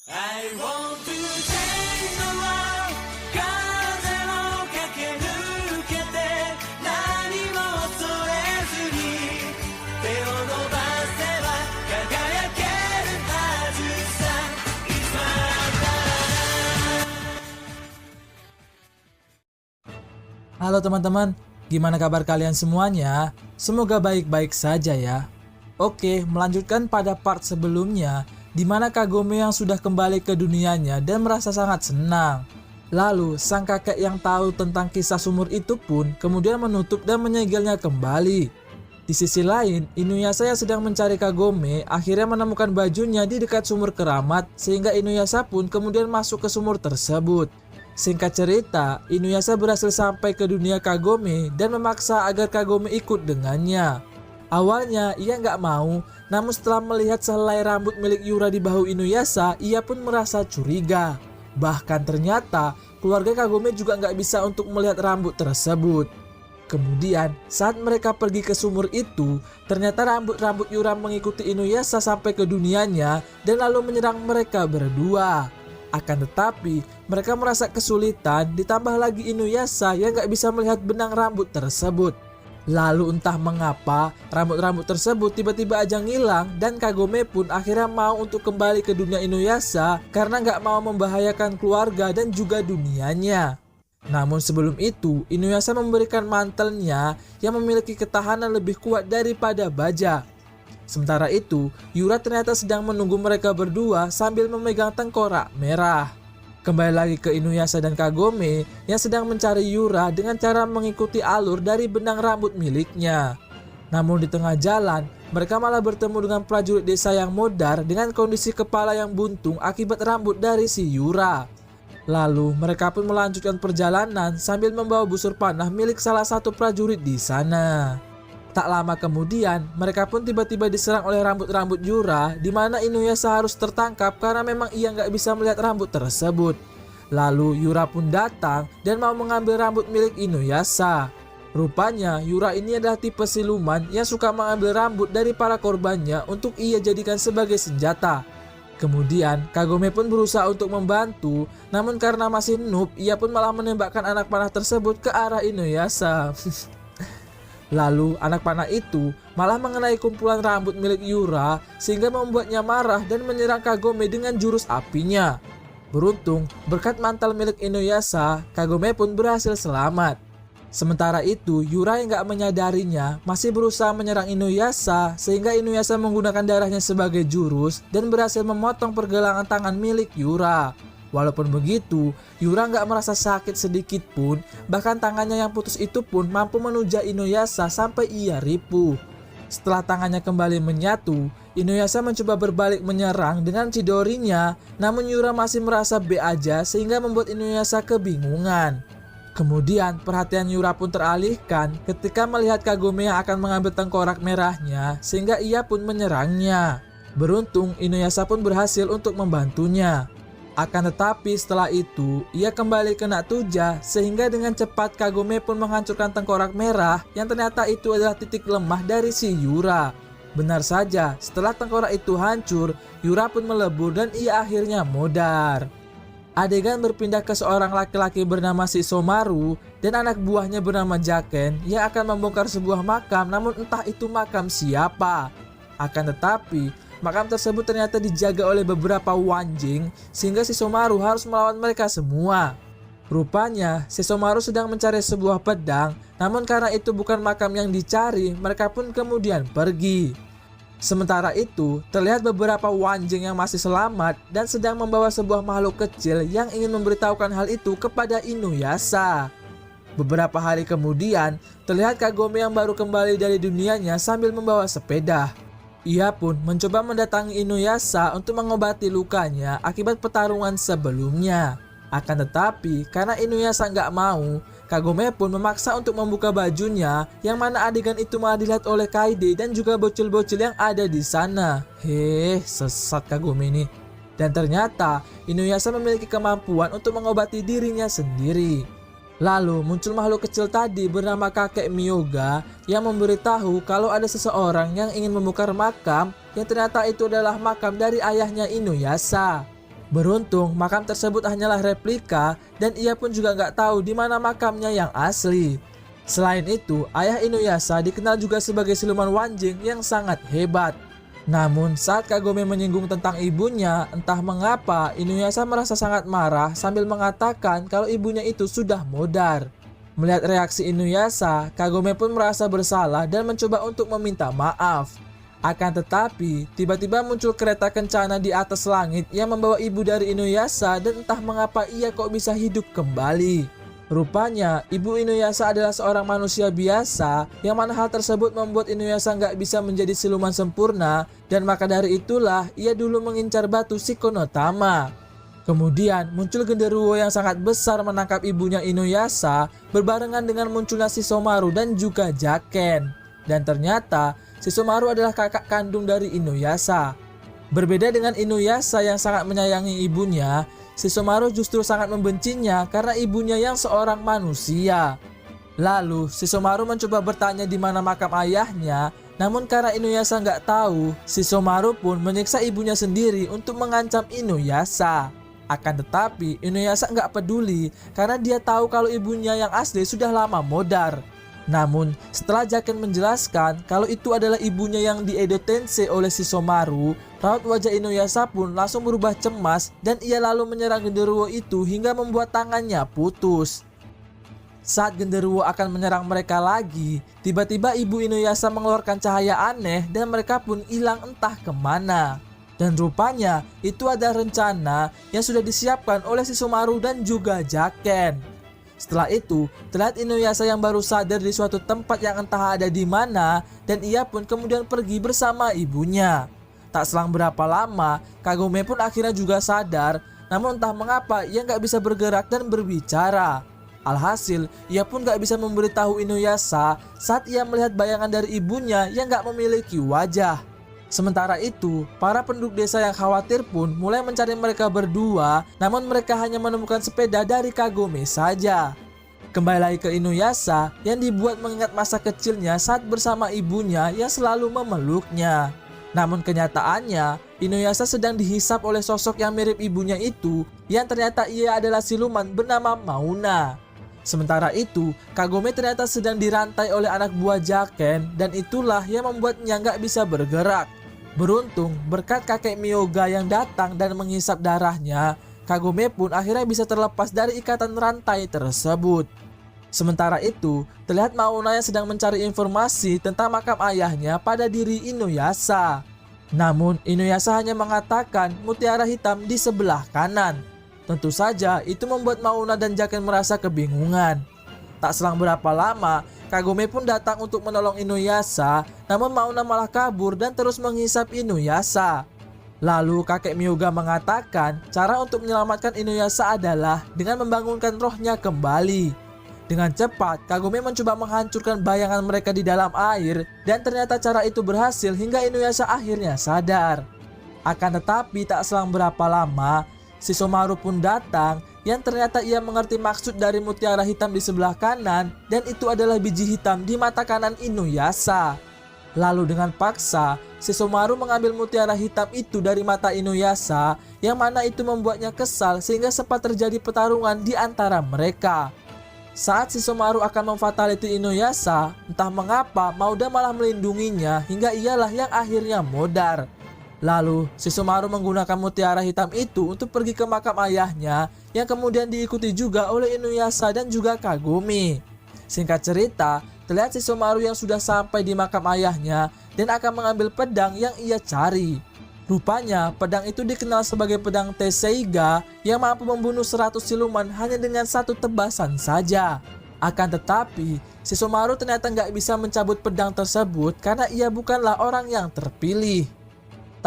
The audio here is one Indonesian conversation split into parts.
I want to change the world 風を駆け抜けて何も恐れずに手を伸ばせば輝けるはずさ It's my Halo teman-teman, gimana kabar kalian semuanya? Semoga baik-baik saja ya. Oke, melanjutkan pada part sebelumnya, di mana Kagome yang sudah kembali ke dunianya dan merasa sangat senang. Lalu, sang kakek yang tahu tentang kisah sumur itu pun kemudian menutup dan menyegelnya kembali. Di sisi lain, Inuyasha yang sedang mencari Kagome akhirnya menemukan bajunya di dekat sumur keramat, sehingga Inuyasha pun kemudian masuk ke sumur tersebut. Singkat cerita, Inuyasha berhasil sampai ke dunia Kagome dan memaksa agar Kagome ikut dengannya. Awalnya ia nggak mau, namun setelah melihat sehelai rambut milik Yura di bahu Inuyasha, ia pun merasa curiga. Bahkan ternyata keluarga Kagome juga nggak bisa untuk melihat rambut tersebut. Kemudian saat mereka pergi ke sumur itu, ternyata rambut-rambut Yura mengikuti Inuyasha sampai ke dunianya dan lalu menyerang mereka berdua. Akan tetapi mereka merasa kesulitan, ditambah lagi Inuyasha yang nggak bisa melihat benang rambut tersebut. Lalu entah mengapa rambut-rambut tersebut tiba-tiba aja ngilang dan Kagome pun akhirnya mau untuk kembali ke dunia Inuyasha karena nggak mau membahayakan keluarga dan juga dunianya. Namun sebelum itu Inuyasha memberikan mantelnya yang memiliki ketahanan lebih kuat daripada baja. Sementara itu Yura ternyata sedang menunggu mereka berdua sambil memegang tengkorak merah. Kembali lagi ke Inuyasha dan Kagome yang sedang mencari Yura dengan cara mengikuti alur dari benang rambut miliknya. Namun di tengah jalan, mereka malah bertemu dengan prajurit desa yang modar dengan kondisi kepala yang buntung akibat rambut dari si Yura. Lalu mereka pun melanjutkan perjalanan sambil membawa busur panah milik salah satu prajurit di sana. Tak lama kemudian, mereka pun tiba-tiba diserang oleh rambut-rambut Yura, di mana Inuyasha harus tertangkap karena memang ia nggak bisa melihat rambut tersebut. Lalu Yura pun datang dan mau mengambil rambut milik Inuyasha. Rupanya Yura ini adalah tipe siluman yang suka mengambil rambut dari para korbannya untuk ia jadikan sebagai senjata. Kemudian Kagome pun berusaha untuk membantu, namun karena masih noob, ia pun malah menembakkan anak panah tersebut ke arah Inuyasha. Lalu anak panah itu malah mengenai kumpulan rambut milik Yura sehingga membuatnya marah dan menyerang Kagome dengan jurus apinya. Beruntung berkat mantel milik Inuyasha, Kagome pun berhasil selamat. Sementara itu Yura yang gak menyadarinya masih berusaha menyerang Inuyasha sehingga Inuyasha menggunakan darahnya sebagai jurus dan berhasil memotong pergelangan tangan milik Yura. Walaupun begitu, Yura nggak merasa sakit sedikit pun, bahkan tangannya yang putus itu pun mampu menunjak Inuyasha sampai ia ripuh. Setelah tangannya kembali menyatu, Inuyasha mencoba berbalik menyerang dengan Chidorinya, namun Yura masih merasa B aja sehingga membuat Inuyasha kebingungan. Kemudian perhatian Yura pun teralihkan ketika melihat Kagome yang akan mengambil tengkorak merahnya sehingga ia pun menyerangnya. Beruntung Inuyasha pun berhasil untuk membantunya. Akan tetapi setelah itu, ia kembali kena tuja sehingga dengan cepat Kagome pun menghancurkan tengkorak merah yang ternyata itu adalah titik lemah dari si Yura. Benar saja, setelah tengkorak itu hancur, Yura pun melebur dan ia akhirnya modar. Adegan berpindah ke seorang laki-laki bernama Shisomaru dan anak buahnya bernama Jaken yang akan membongkar sebuah makam, namun entah itu makam siapa. Akan tetapi, makam tersebut ternyata dijaga oleh beberapa wanjing sehingga Shisomaru harus melawan mereka semua. Rupanya Shisomaru sedang mencari sebuah pedang, namun karena itu bukan makam yang dicari, mereka pun kemudian pergi. Sementara itu terlihat beberapa wanjing yang masih selamat dan sedang membawa sebuah makhluk kecil yang ingin memberitahukan hal itu kepada Inuyasha. Beberapa hari kemudian terlihat Kagome yang baru kembali dari dunianya sambil membawa sepeda. Ia pun mencoba mendatangi Inuyasha untuk mengobati lukanya akibat pertarungan sebelumnya. Akan tetapi karena Inuyasha nggak mau, Kagome pun memaksa untuk membuka bajunya, yang mana adegan itu malah dilihat oleh Kaide dan juga bocil-bocil yang ada di sana. Sesat Kagome ini. Dan ternyata Inuyasha memiliki kemampuan untuk mengobati dirinya sendiri. Lalu muncul makhluk kecil tadi bernama kakek Myoga yang memberitahu kalau ada seseorang yang ingin membongkar makam yang ternyata itu adalah makam dari ayahnya Inuyasha. Beruntung makam tersebut hanyalah replika dan ia pun juga nggak tahu di mana makamnya yang asli. Selain itu, ayah Inuyasha dikenal juga sebagai siluman Wanjing yang sangat hebat. Namun saat Kagome menyinggung tentang ibunya, entah mengapa Inuyasha merasa sangat marah sambil mengatakan kalau ibunya itu sudah modar. Melihat reaksi Inuyasha, Kagome pun merasa bersalah dan mencoba untuk meminta maaf. Akan tetapi, tiba-tiba muncul kereta kencana di atas langit yang membawa ibu dari Inuyasha dan entah mengapa ia kok bisa hidup kembali. Rupanya, ibu Inuyasha adalah seorang manusia biasa yang mana hal tersebut membuat Inuyasha nggak bisa menjadi siluman sempurna dan maka dari itulah ia dulu mengincar batu Shikonotama. Kemudian muncul genderuwo yang sangat besar menangkap ibunya Inuyasha berbarengan dengan munculnya Shishomaru dan juga Jaken. Dan ternyata Shishomaru adalah kakak kandung dari Inuyasha. Berbeda dengan Inuyasha yang sangat menyayangi ibunya, Shishomaru justru sangat membencinya karena ibunya yang seorang manusia. Lalu Shishomaru mencoba bertanya di mana makam ayahnya, namun karena Inuyasha nggak tahu, Shishomaru pun menyiksa ibunya sendiri untuk mengancam Inuyasha. Akan tetapi Inuyasha nggak peduli karena dia tahu kalau ibunya yang asli sudah lama modar. Namun setelah Jaken menjelaskan kalau itu adalah ibunya yang di Edo Tensei oleh Shishomaru, raut wajah Inuyasha pun langsung berubah cemas dan ia lalu menyerang genderuwo itu hingga membuat tangannya putus. Saat genderuwo akan menyerang mereka lagi, tiba-tiba ibu Inuyasha mengeluarkan cahaya aneh dan mereka pun hilang entah kemana. Dan rupanya itu ada rencana yang sudah disiapkan oleh Shishomaru dan juga Jaken. Setelah itu, terlihat Inuyasha yang baru sadar di suatu tempat yang entah ada di mana dan ia pun kemudian pergi bersama ibunya. Tak selang berapa lama, Kagome pun akhirnya juga sadar, namun entah mengapa ia nggak bisa bergerak dan berbicara. Alhasil, ia pun nggak bisa memberitahu Inuyasha saat ia melihat bayangan dari ibunya yang nggak memiliki wajah. Sementara itu, para penduduk desa yang khawatir pun mulai mencari mereka berdua, namun mereka hanya menemukan sepeda dari Kagome saja. Kembali lagi ke Inuyasha yang dibuat mengingat masa kecilnya saat bersama ibunya yang selalu memeluknya. Namun kenyataannya, Inuyasha sedang dihisap oleh sosok yang mirip ibunya itu, yang ternyata ia adalah siluman bernama Mauna. Sementara itu, Kagome ternyata sedang dirantai oleh anak buah Jaken dan itulah yang membuatnya nggak bisa bergerak. Beruntung, berkat kakek Myoga yang datang dan menghisap darahnya, Kagome pun akhirnya bisa terlepas dari ikatan rantai tersebut. Sementara itu, terlihat Mauna yang sedang mencari informasi tentang makam ayahnya pada diri Inuyasha. Namun, Inuyasha hanya mengatakan mutiara hitam di sebelah kanan. Tentu saja, itu membuat Mauna dan Jaken merasa kebingungan. Tak selang berapa lama, Kagome pun datang untuk menolong Inuyasha, namun Mauna malah kabur dan terus menghisap Inuyasha. Lalu kakek Myoga mengatakan cara untuk menyelamatkan Inuyasha adalah dengan membangunkan rohnya kembali. Dengan cepat, Kagome mencoba menghancurkan bayangan mereka di dalam air dan ternyata cara itu berhasil hingga Inuyasha akhirnya sadar. Akan tetapi tak selang berapa lama, Shishomaru pun datang yang ternyata ia mengerti maksud dari mutiara hitam di sebelah kanan dan itu adalah biji hitam di mata kanan Inuyasha. Lalu dengan paksa, Shishomaru mengambil mutiara hitam itu dari mata Inuyasha yang mana itu membuatnya kesal sehingga sempat terjadi pertarungan di antara mereka. Saat Shishomaru akan memfataliti Inuyasha, entah mengapa Mauda malah melindunginya hingga ialah yang akhirnya modar. Lalu, Shishomaru menggunakan mutiara hitam itu untuk pergi ke makam ayahnya yang kemudian diikuti juga oleh Inuyasha dan juga Kagome. Singkat cerita, terlihat Shishomaru yang sudah sampai di makam ayahnya dan akan mengambil pedang yang ia cari. Rupanya, pedang itu dikenal sebagai pedang Tesseiga yang mampu membunuh 100 siluman hanya dengan satu tebasan saja. Akan tetapi, Shishomaru ternyata nggak bisa mencabut pedang tersebut karena ia bukanlah orang yang terpilih.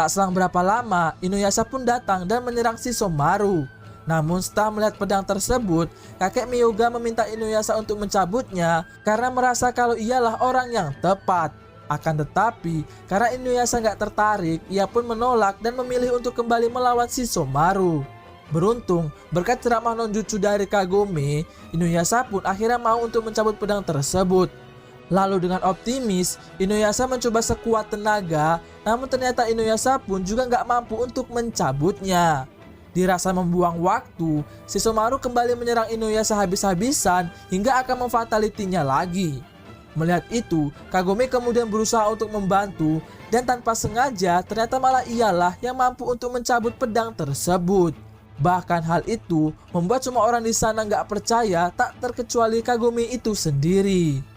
Tak selang berapa lama, Inuyasha pun datang dan menyerang Shishomaru. Namun setelah melihat pedang tersebut, kakek Myoga meminta Inuyasha untuk mencabutnya karena merasa kalau ialah orang yang tepat. Akan tetapi, karena Inuyasha nggak tertarik, ia pun menolak dan memilih untuk kembali melawan Shishomaru. Beruntung, berkat ceramah non-jutsu dari Kagome, Inuyasha pun akhirnya mau untuk mencabut pedang tersebut. Lalu dengan optimis, Inuyasha mencoba sekuat tenaga, namun ternyata Inuyasha pun juga nggak mampu untuk mencabutnya. Dirasa membuang waktu, Shisomaru kembali menyerang Inuyasha habis-habisan hingga akan memfatalitinya lagi. Melihat itu, Kagome kemudian berusaha untuk membantu dan tanpa sengaja ternyata malah ialah yang mampu untuk mencabut pedang tersebut. Bahkan hal itu membuat semua orang di sana nggak percaya, tak terkecuali Kagome itu sendiri.